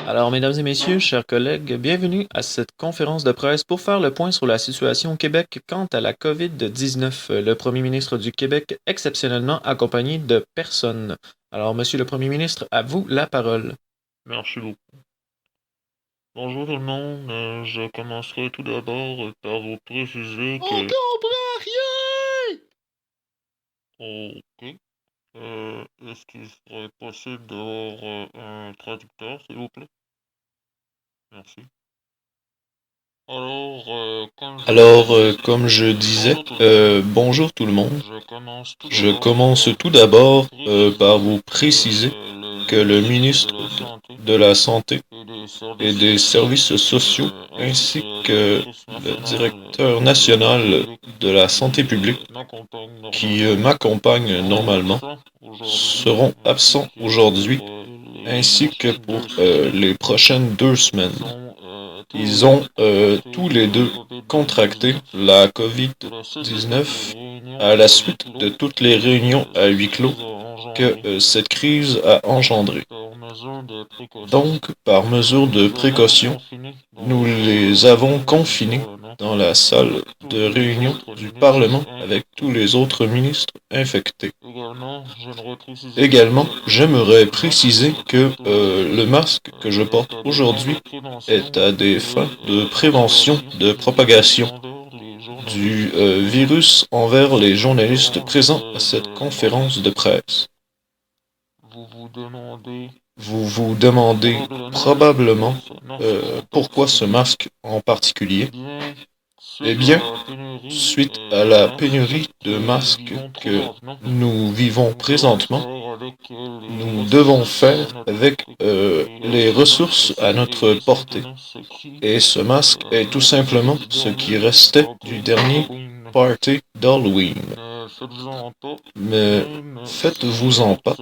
Alors, mesdames et messieurs, chers collègues, bienvenue à cette conférence de presse pour faire le point sur la situation au Québec quant à la COVID-19. Le premier ministre du Québec, exceptionnellement accompagné de personne. Alors, monsieur le premier ministre, à vous la parole. Merci beaucoup. Bonjour tout le monde. Je commencerai tout d'abord par vous préciser On que... comprend rien! Ok. Est-ce qu'il serait possible d'avoir un traducteur, s'il vous plaît? Merci. Alors, comme je disais, bonjour tout le monde. Je commence tout d'abord par vous préciser que le ministre de la Santé et des Services sociaux, ainsi que le directeur national de la santé publique, qui m'accompagne normalement, seront absents aujourd'hui, ainsi que pour les prochaines 2 semaines. Ils ont tous les deux contracté la COVID-19 à la suite de toutes les réunions à huis clos que cette crise a engendrées. Donc, par mesure de précaution, nous les avons confinés dans la salle de réunion du Parlement avec tous les autres ministres infectés. Également, j'aimerais préciser que le masque que je porte aujourd'hui est à des fins de prévention de propagation du virus envers les journalistes présents à cette conférence de presse. Vous vous demandez probablement pourquoi ce masque en particulier. Eh bien, suite à la pénurie de masques que nous vivons présentement, nous devons faire avec les ressources à notre portée. Et ce masque est tout simplement ce qui restait du dernier party d'Halloween. Mais faites-vous-en pas,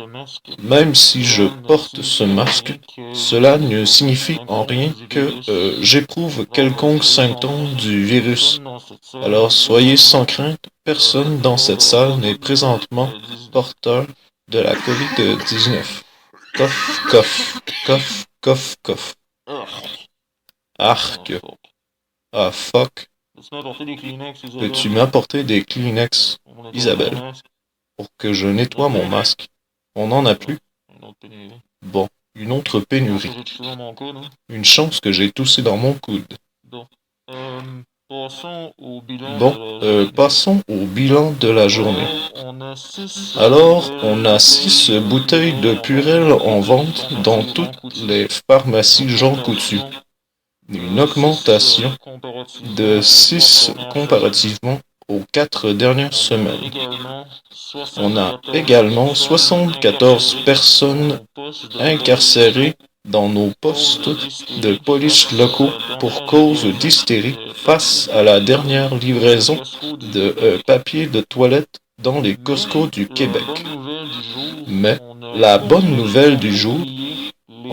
même si je porte ce masque, cela ne signifie en rien que j'éprouve quelconque symptôme du virus. Alors soyez sans crainte, personne dans cette salle n'est présentement porteur de la COVID-19. Cough, cough, cough, cough, cough. Arc. Ah, fuck. Peux-tu m'apporter des Kleenex, Isabelle, pour que je nettoie mon masque? On n'en a plus? Bon, une autre pénurie. Une chance que j'ai toussé dans mon coude. Bon, passons au bilan de la journée. Alors, on a 6 bouteilles de Purell en vente dans toutes les pharmacies Jean Coutu. Une augmentation de 6 comparativement aux 4 dernières semaines. On a également 74 personnes incarcérées dans nos postes de police locaux pour cause d'hystérie face à la dernière livraison de papier de toilette dans les Costco du Québec. Mais la bonne nouvelle du jour,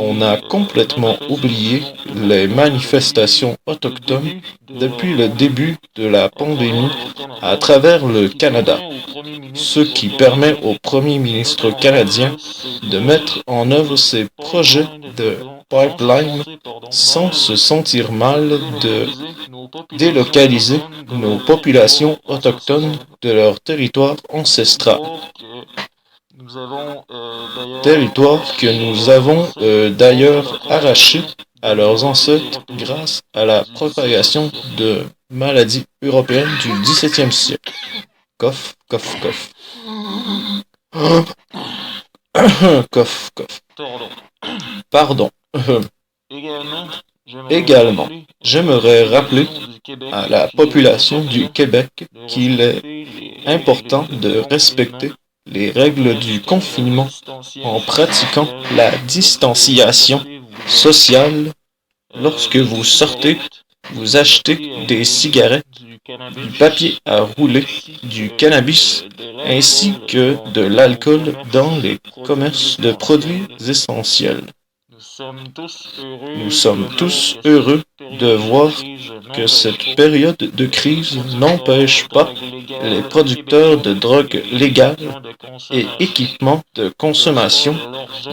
on a complètement oublié les manifestations autochtones depuis le début de la pandémie à travers le Canada, ce qui permet au premier ministre canadien de mettre en œuvre ses projets de pipeline sans se sentir mal de délocaliser nos populations autochtones de leur territoire ancestral. Territoire que nous avons d'ailleurs arraché à leurs ancêtres grâce à la propagation de maladies européennes du XVIIe siècle. Cough, cough, cough. Cough, cough. Pardon. Également, j'aimerais rappeler à la population du Québec qu'il est important de respecter les règles du confinement en pratiquant la distanciation sociale. Lorsque vous sortez, vous achetez des cigarettes, du papier à rouler, du cannabis, ainsi que de l'alcool dans les commerces de produits essentiels. Nous sommes tous heureux de voir que cette période de crise n'empêche pas les producteurs de drogue légale et équipements de consommation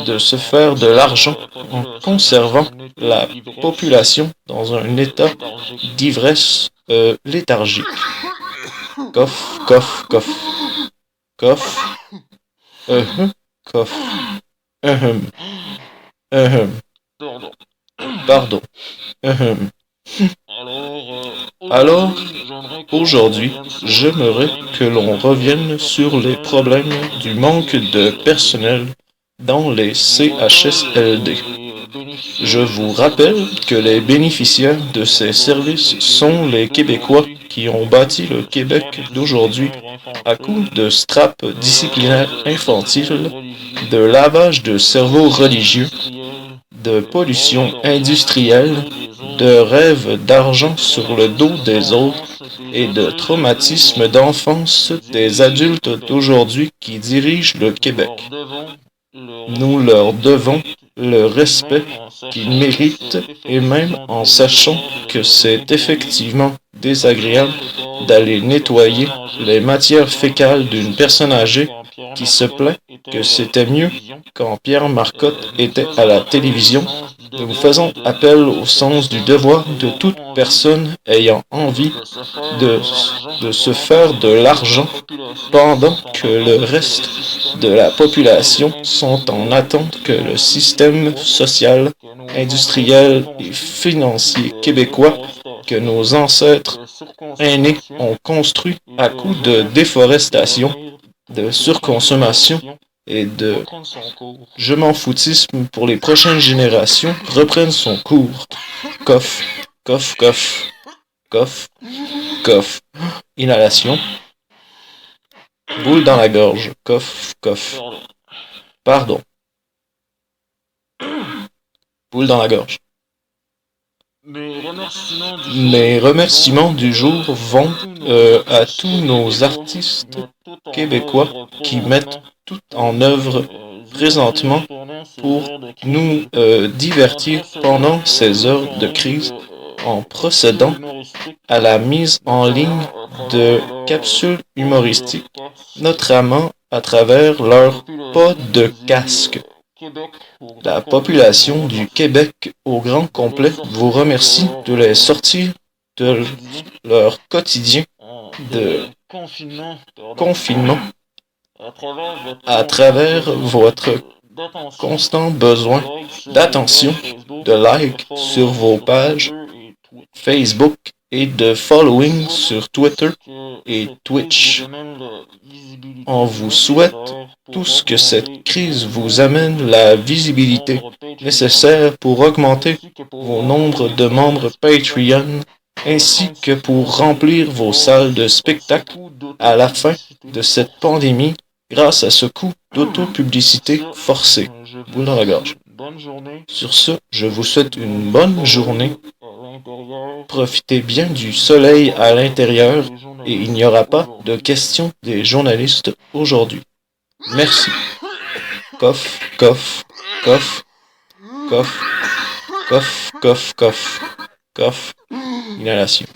de se faire de l'argent en conservant la population dans un état d'ivresse léthargique. Cough, cough, cough. Cough. Cough. Pardon. Alors, aujourd'hui, j'aimerais que l'on revienne sur les problèmes du manque de personnel dans les CHSLD. Je vous rappelle que les bénéficiaires de ces services sont les Québécois qui ont bâti le Québec d'aujourd'hui à coups de straps disciplinaires infantiles, de lavage de cerveau religieux, de pollution industrielle, de rêves d'argent sur le dos des autres et de traumatisme d'enfance des adultes d'aujourd'hui qui dirigent le Québec. Nous leur devons le respect qu'ils méritent et même en sachant que c'est effectivement désagréable d'aller nettoyer les matières fécales d'une personne âgée qui se plaint que c'était mieux quand Pierre Marcotte était à la télévision. Nous faisons appel au sens du devoir de toute personne ayant envie de se faire de l'argent pendant que le reste de la population sont en attente que le système social, industriel et financier québécois que nos ancêtres aînés ont construit à coups de déforestation, de surconsommation et de je m'en foutisme pour les prochaines générations reprenne son cours. Cough, cough, cough, cough, cough. Inhalation. Boule dans la gorge. Cough, cough. Pardon. Boule dans la gorge. Mes remerciements du jour vont à tous nos artistes québécois qui mettent tout en œuvre présentement pour nous divertir pendant ces heures de crise en procédant à la mise en ligne de capsules humoristiques, notamment à travers leur podcast. La population du Québec au grand complet vous remercie de les sortir de leur quotidien de confinement à travers votre constant besoin d'attention, de likes sur vos pages Facebook et de following sur Twitter et Twitch. On vous souhaite tout ce que cette crise vous amène la visibilité nécessaire pour augmenter vos nombres de membres Patreon ainsi que pour remplir vos salles de spectacle à la fin de cette pandémie grâce à ce coup d'autopublicité forcée. Boule dans la gorge. Sur ce, je vous souhaite une bonne journée. Profitez bien du soleil à l'intérieur et il n'y aura pas de questions des journalistes aujourd'hui. Merci. Cough, cough, cough, cough, cough, cough, cough, cough. Inhalation.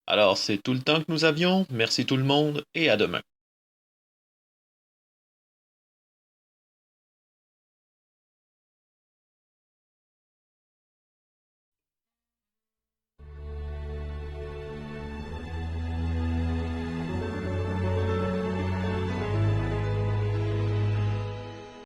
Alors, c'est tout le temps que nous avions. Merci tout le monde et à demain.